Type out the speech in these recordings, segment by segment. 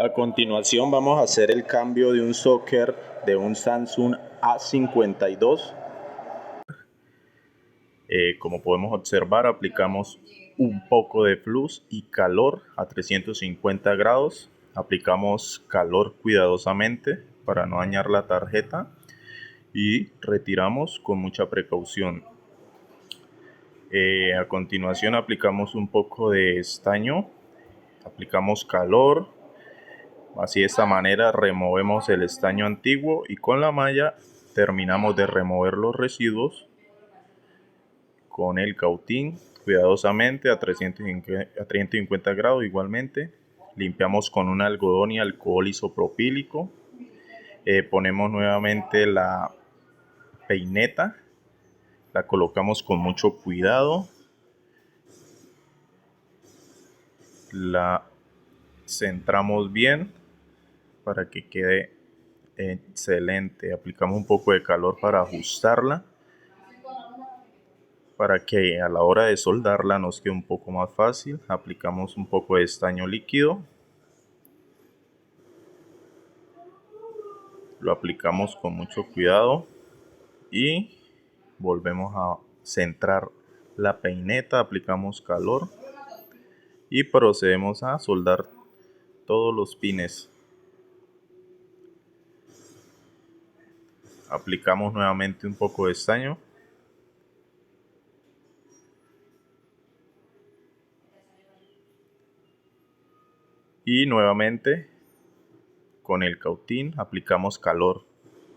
A continuación vamos a hacer el cambio de un socket de un Samsung A52. Como podemos observar, aplicamos un poco de flux y calor a 350 grados. Aplicamos calor cuidadosamente para no dañar la tarjeta y retiramos con mucha precaución. A continuación aplicamos un poco de estaño, aplicamos calor. Así de esta manera removemos el estaño antiguo y con la malla terminamos de remover los residuos con el cautín cuidadosamente a 350 grados igualmente. Limpiamos con un algodón y alcohol isopropílico. Ponemos nuevamente la peineta, la colocamos con mucho cuidado, la centramos bien para que quede excelente. Aplicamos un poco de calor para ajustarla, para que a la hora de soldarla nos quede un poco más fácil. Aplicamos un poco de estaño líquido, lo aplicamos con mucho cuidado y volvemos a centrar la peineta, aplicamos calor y procedemos a soldar todos los pines. Aplicamos nuevamente un poco de estaño y nuevamente con el cautín aplicamos calor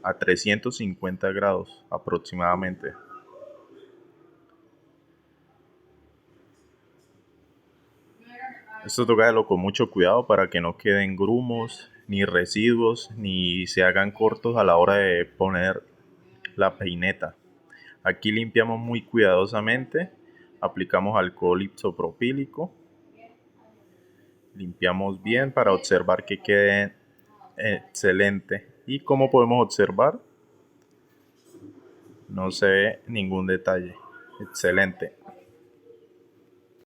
a 350 grados aproximadamente. Esto toca hacerlo con mucho cuidado para que no queden grumos, ni residuos, ni se hagan cortos a la hora de poner la peineta. Aquí limpiamos muy cuidadosamente, aplicamos alcohol isopropílico, limpiamos bien para observar que quede excelente. Y como podemos observar, no se ve ningún detalle. Excelente.